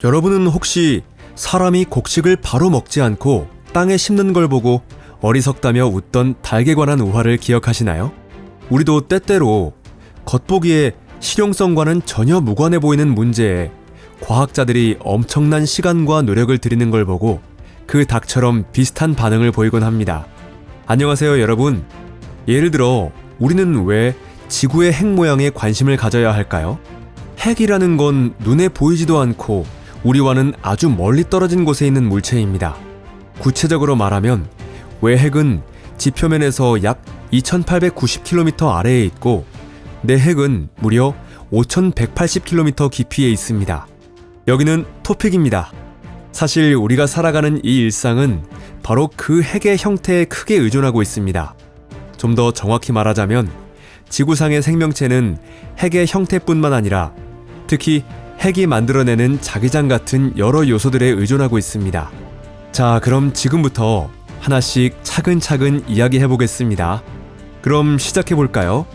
여러분은 혹시 사람이 곡식을 바로 먹지 않고 땅에 심는 걸 보고 어리석다며 웃던 닭에 관한 우화를 기억하시나요? 우리도 때때로 겉보기에 실용성과는 전혀 무관해 보이는 문제에 과학자들이 엄청난 시간과 노력을 들이는 걸 보고 그 닭처럼 비슷한 반응을 보이곤 합니다. 안녕하세요, 여러분. 예를 들어 우리는 왜 지구의 핵 모양에 관심을 가져야 할까요? 핵이라는 건 눈에 보이지도 않고 우리와는 아주 멀리 떨어진 곳에 있는 물체입니다. 구체적으로 말하면 외핵은 지표면에서 약 2890km 아래에 있고 내핵은 무려 5180km 깊이에 있습니다. 여기는 토픽입니다. 사실 우리가 살아가는 이 일상은 바로 그 핵의 형태에 크게 의존하고 있습니다. 좀 더 정확히 말하자면 지구상의 생명체는 핵의 형태뿐만 아니라 특히 핵이 만들어내는 자기장 같은 여러 요소들에 의존하고 있습니다. 자, 그럼 지금부터 하나씩 차근차근 이야기해보겠습니다. 그럼 시작해볼까요?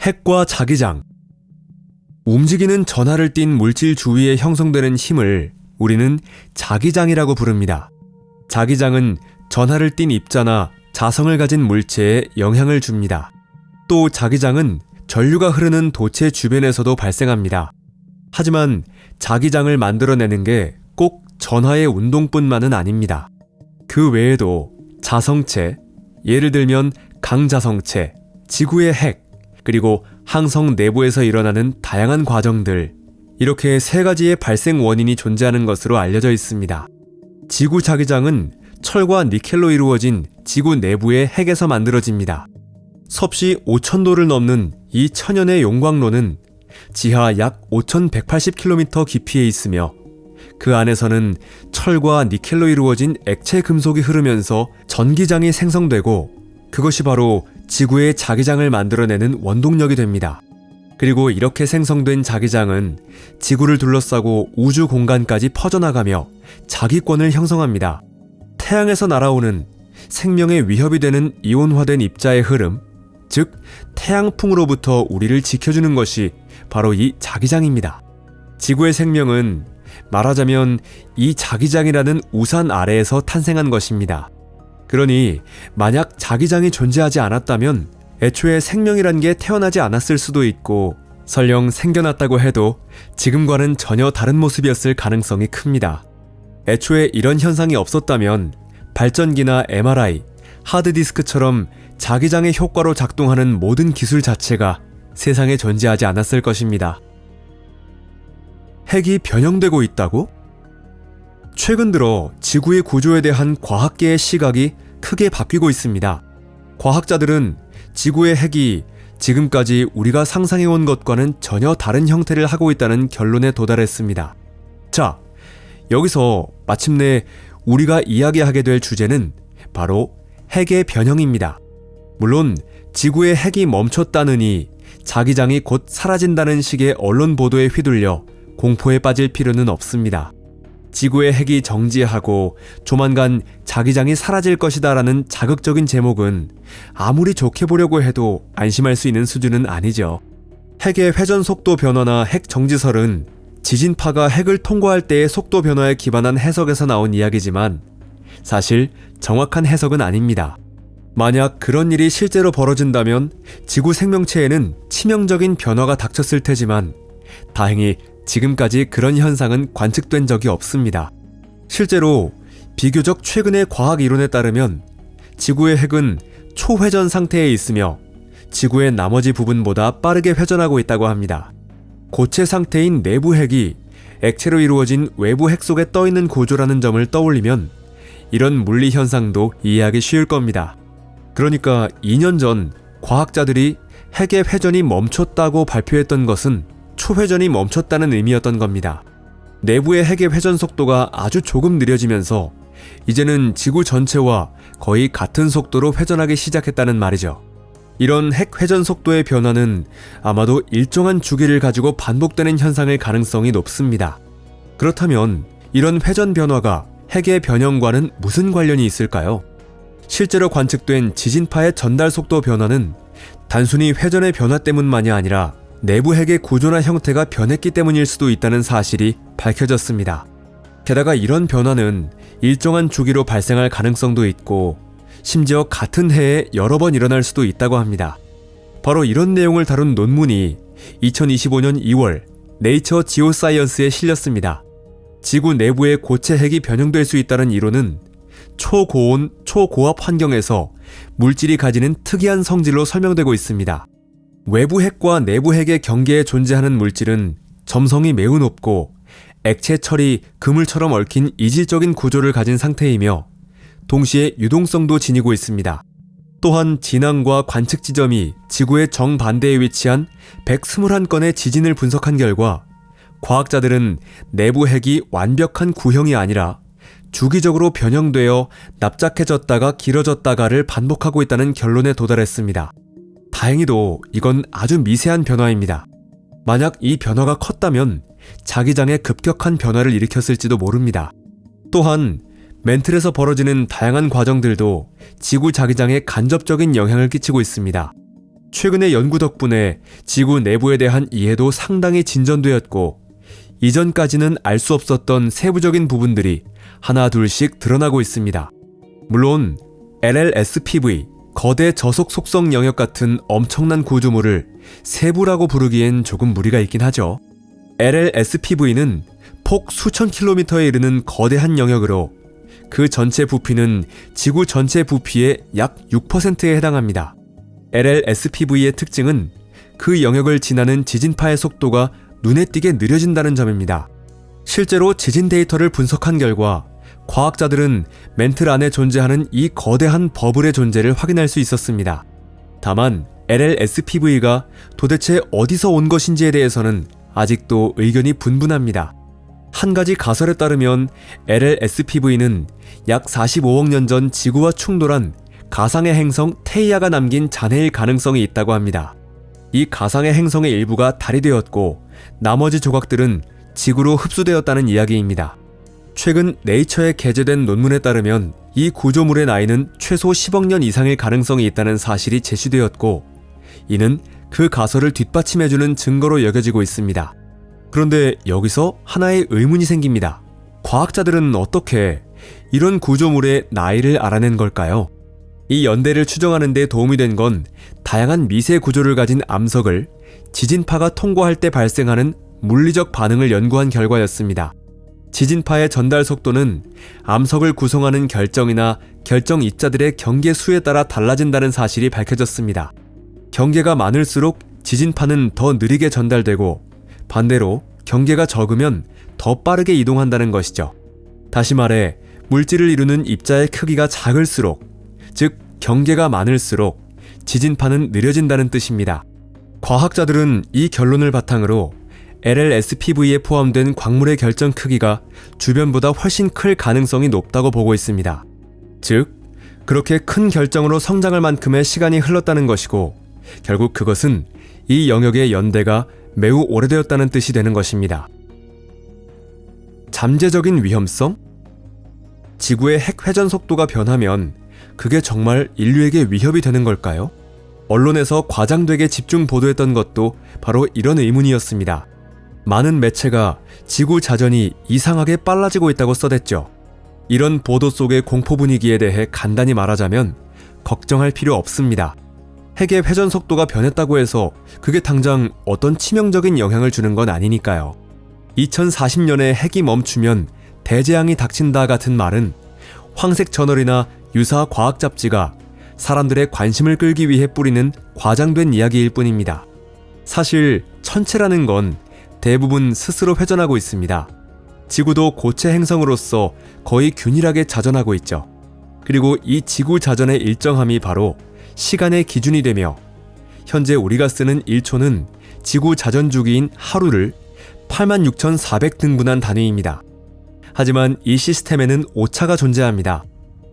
핵과 자기장. 움직이는 전하를 띤 물질 주위에 형성되는 힘을 우리는 자기장이라고 부릅니다. 자기장은 전하를 띤 입자나 자성을 가진 물체에 영향을 줍니다. 또 자기장은 전류가 흐르는 도체 주변에서도 발생합니다. 하지만 자기장을 만들어내는 게 꼭 전하의 운동뿐만은 아닙니다. 그 외에도 자성체, 예를 들면 강자성체, 지구의 핵, 그리고 항성 내부에서 일어나는 다양한 과정들, 이렇게 세 가지의 발생 원인이 존재하는 것으로 알려져 있습니다. 지구 자기장은 철과 니켈로 이루어진 지구 내부의 핵에서 만들어집니다. 섭씨 5000도를 넘는 이 천연의 용광로는 지하 약 5180km 깊이에 있으며 그 안에서는 철과 니켈로 이루어진 액체 금속이 흐르면서 전기장이 생성되고 그것이 바로 지구의 자기장을 만들어내는 원동력이 됩니다. 그리고 이렇게 생성된 자기장은 지구를 둘러싸고 우주 공간까지 퍼져나가며 자기권을 형성합니다. 태양에서 날아오는 생명의 위협이 되는 이온화된 입자의 흐름, 즉 태양풍으로부터 우리를 지켜주는 것이 바로 이 자기장입니다. 지구의 생명은 말하자면 이 자기장이라는 우산 아래에서 탄생한 것입니다. 그러니 만약 자기장이 존재하지 않았다면 애초에 생명이란 게 태어나지 않았을 수도 있고 설령 생겨났다고 해도 지금과는 전혀 다른 모습이었을 가능성이 큽니다. 애초에 이런 현상이 없었다면 발전기나 MRI, 하드디스크처럼 자기장의 효과로 작동하는 모든 기술 자체가 세상에 존재하지 않았을 것입니다. 핵이 변형되고 있다고? 최근 들어 지구의 구조에 대한 과학계의 시각이 크게 바뀌고 있습니다. 과학자들은 지구의 핵이 지금까지 우리가 상상해온 것과는 전혀 다른 형태를 하고 있다는 결론에 도달했습니다. 자, 여기서 마침내 우리가 이야기하게 될 주제는 바로 핵의 변형입니다. 물론 지구의 핵이 멈췄다느니 자기장이 곧 사라진다는 식의 언론 보도에 휘둘려 공포에 빠질 필요는 없습니다. 지구의 핵이 정지하고 조만간 자기장이 사라질 것이다 라는 자극적인 제목은 아무리 좋게 보려고 해도 안심할 수 있는 수준은 아니죠. 핵의 회전 속도 변화나 핵 정지설은 지진파가 핵을 통과할 때의 속도 변화에 기반한 해석에서 나온 이야기지만 사실 정확한 해석은 아닙니다. 만약 그런 일이 실제로 벌어진다면 지구 생명체에는 치명적인 변화가 닥쳤을 테지만 다행히 지금까지 그런 현상은 관측된 적이 없습니다. 실제로 비교적 최근의 과학 이론에 따르면 지구의 핵은 초회전 상태에 있으며 지구의 나머지 부분보다 빠르게 회전하고 있다고 합니다. 고체 상태인 내부 핵이 액체로 이루어진 외부 핵 속에 떠있는 구조라는 점을 떠올리면 이런 물리 현상도 이해하기 쉬울 겁니다. 그러니까 2년 전 과학자들이 핵의 회전이 멈췄다고 발표했던 것은 초회전이 멈췄다는 의미였던 겁니다. 내부의 핵의 회전 속도가 아주 조금 느려지면서 이제는 지구 전체와 거의 같은 속도로 회전하기 시작했다는 말이죠. 이런 핵 회전 속도의 변화는 아마도 일정한 주기를 가지고 반복되는 현상일 가능성이 높습니다. 그렇다면 이런 회전 변화가 핵의 변형과는 무슨 관련이 있을까요? 실제로 관측된 지진파의 전달 속도 변화는 단순히 회전의 변화 때문만이 아니라 내부 핵의 구조나 형태가 변했기 때문일 수도 있다는 사실이 밝혀졌습니다. 게다가 이런 변화는 일정한 주기로 발생할 가능성도 있고 심지어 같은 해에 여러 번 일어날 수도 있다고 합니다. 바로 이런 내용을 다룬 논문이 2025년 2월 네이처 지오사이언스에 실렸습니다. 지구 내부의 고체 핵이 변형될 수 있다는 이론은 초고온, 초고압 환경에서 물질이 가지는 특이한 성질로 설명되고 있습니다. 외부 핵과 내부 핵의 경계에 존재하는 물질은 점성이 매우 높고 액체 철이 그물처럼 얽힌 이질적인 구조를 가진 상태이며 동시에 유동성도 지니고 있습니다. 또한 진앙과 관측 지점이 지구의 정반대에 위치한 121건의 지진을 분석한 결과 과학자들은 내부 핵이 완벽한 구형이 아니라 주기적으로 변형되어 납작해졌다가 길어졌다가를 반복하고 있다는 결론에 도달했습니다. 다행히도 이건 아주 미세한 변화입니다. 만약 이 변화가 컸다면 자기장에 급격한 변화를 일으켰을지도 모릅니다. 또한 멘틀에서 벌어지는 다양한 과정들도 지구 자기장에 간접적인 영향을 끼치고 있습니다. 최근의 연구 덕분에 지구 내부에 대한 이해도 상당히 진전되었고 이전까지는 알 수 없었던 세부적인 부분들이 하나 둘씩 드러나고 있습니다. 물론 LLSPV, 거대 저속 속성 영역 같은 엄청난 구조물을 세부라고 부르기엔 조금 무리가 있긴 하죠. LLSPV는 폭 수천 킬로미터에 이르는 거대한 영역으로 그 전체 부피는 지구 전체 부피의 약 6%에 해당합니다. LLSPV의 특징은 그 영역을 지나는 지진파의 속도가 눈에 띄게 느려진다는 점입니다. 실제로 지진 데이터를 분석한 결과 과학자들은 멘틀 안에 존재하는 이 거대한 버블의 존재를 확인할 수 있었습니다. 다만 LLSPV가 도대체 어디서 온 것인지에 대해서는 아직도 의견이 분분합니다. 한 가지 가설에 따르면 LLSPV는 약 45억 년 전 지구와 충돌한 가상의 행성 테이아가 남긴 잔해일 가능성이 있다고 합니다. 이 가상의 행성의 일부가 달이 되었고 나머지 조각들은 지구로 흡수되었다는 이야기입니다. 최근 네이처에 게재된 논문에 따르면 이 구조물의 나이는 최소 10억 년 이상일 가능성이 있다는 사실이 제시되었고 이는 그 가설을 뒷받침해주는 증거로 여겨지고 있습니다. 그런데 여기서 하나의 의문이 생깁니다. 과학자들은 어떻게 이런 구조물의 나이를 알아낸 걸까요? 이 연대를 추정하는 데 도움이 된 건 다양한 미세 구조를 가진 암석을 지진파가 통과할 때 발생하는 물리적 반응을 연구한 결과였습니다. 지진파의 전달 속도는 암석을 구성하는 결정이나 결정 입자들의 경계 수에 따라 달라진다는 사실이 밝혀졌습니다. 경계가 많을수록 지진파는 더 느리게 전달되고 반대로 경계가 적으면 더 빠르게 이동한다는 것이죠. 다시 말해 물질을 이루는 입자의 크기가 작을수록, 즉 경계가 많을수록 지진파는 느려진다는 뜻입니다. 과학자들은 이 결론을 바탕으로 LLSPV에 포함된 광물의 결정 크기가 주변보다 훨씬 클 가능성이 높다고 보고 있습니다. 즉, 그렇게 큰 결정으로 성장할 만큼의 시간이 흘렀다는 것이고 결국 그것은 이 영역의 연대가 매우 오래되었다는 뜻이 되는 것입니다. 잠재적인 위험성? 지구의 핵 회전 속도가 변하면 그게 정말 인류에게 위협이 되는 걸까요? 언론에서 과장되게 집중 보도했던 것도 바로 이런 의문이었습니다. 많은 매체가 지구 자전이 이상하게 빨라지고 있다고 써댔죠. 이런 보도 속의 공포 분위기에 대해 간단히 말하자면 걱정할 필요 없습니다. 핵의 회전 속도가 변했다고 해서 그게 당장 어떤 치명적인 영향을 주는 건 아니니까요. 2040년에 핵이 멈추면 대재앙이 닥친다 같은 말은 황색 저널이나 유사 과학 잡지가 사람들의 관심을 끌기 위해 뿌리는 과장된 이야기일 뿐입니다. 사실 천체라는 건 대부분 스스로 회전하고 있습니다. 지구도 고체 행성으로서 거의 균일하게 자전하고 있죠. 그리고 이 지구 자전의 일정함이 바로 시간의 기준이 되며 현재 우리가 쓰는 1초는 지구 자전 주기인 하루를 86,400등분한 단위입니다. 하지만 이 시스템에는 오차가 존재합니다.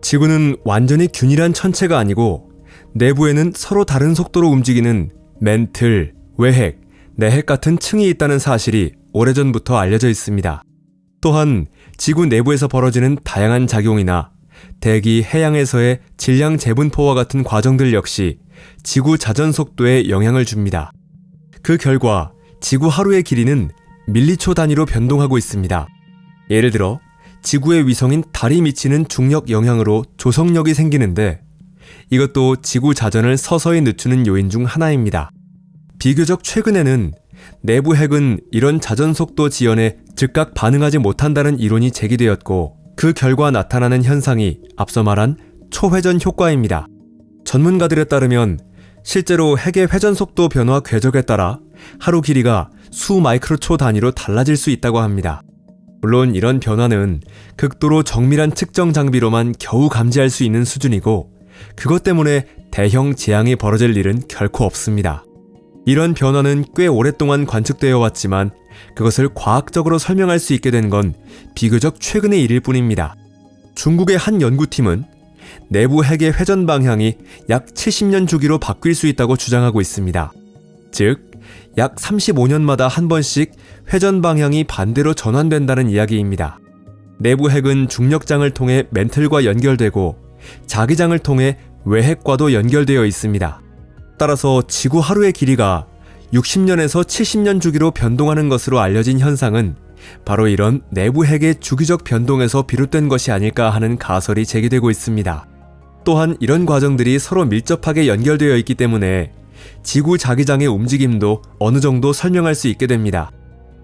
지구는 완전히 균일한 천체가 아니고 내부에는 서로 다른 속도로 움직이는 멘틀, 외핵, 내핵 같은 층이 있다는 사실이 오래전부터 알려져 있습니다. 또한 지구 내부에서 벌어지는 다양한 작용이나 대기, 해양에서의 질량 재분포와 같은 과정들 역시 지구 자전 속도에 영향을 줍니다. 그 결과 지구 하루의 길이는 밀리초 단위로 변동하고 있습니다. 예를 들어 지구의 위성인 달이 미치는 중력 영향으로 조성력이 생기는데 이것도 지구 자전을 서서히 늦추는 요인 중 하나입니다. 비교적 최근에는 내부 핵은 이런 자전 속도 지연에 즉각 반응하지 못한다는 이론이 제기되었고 그 결과 나타나는 현상이 앞서 말한 초회전 효과입니다. 전문가들에 따르면 실제로 핵의 회전 속도 변화 궤적에 따라 하루 길이가 수 마이크로초 단위로 달라질 수 있다고 합니다. 물론 이런 변화는 극도로 정밀한 측정 장비로만 겨우 감지할 수 있는 수준이고 그것 때문에 대형 재앙이 벌어질 일은 결코 없습니다. 이런 변화는 꽤 오랫동안 관측되어 왔지만 그것을 과학적으로 설명할 수 있게 된 건 비교적 최근의 일일 뿐입니다. 중국의 한 연구팀은 내부 핵의 회전 방향이 약 70년 주기로 바뀔 수 있다고 주장하고 있습니다. 즉, 약 35년마다 한 번씩 회전 방향이 반대로 전환된다는 이야기입니다. 내부 핵은 중력장을 통해 멘틀과 연결되고 자기장을 통해 외핵과도 연결되어 있습니다. 따라서 지구 하루의 길이가 60년에서 70년 주기로 변동하는 것으로 알려진 현상은 바로 이런 내부 핵의 주기적 변동에서 비롯된 것이 아닐까 하는 가설이 제기되고 있습니다. 또한 이런 과정들이 서로 밀접하게 연결되어 있기 때문에 지구 자기장의 움직임도 어느 정도 설명할 수 있게 됩니다.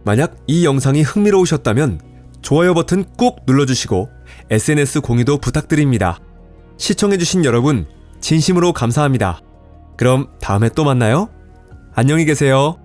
만약 이 영상이 흥미로우셨다면 좋아요 버튼 꾹 눌러주시고 SNS 공유도 부탁드립니다. 시청해주신 여러분 진심으로 감사합니다. 그럼 다음에 또 만나요. 안녕히 계세요.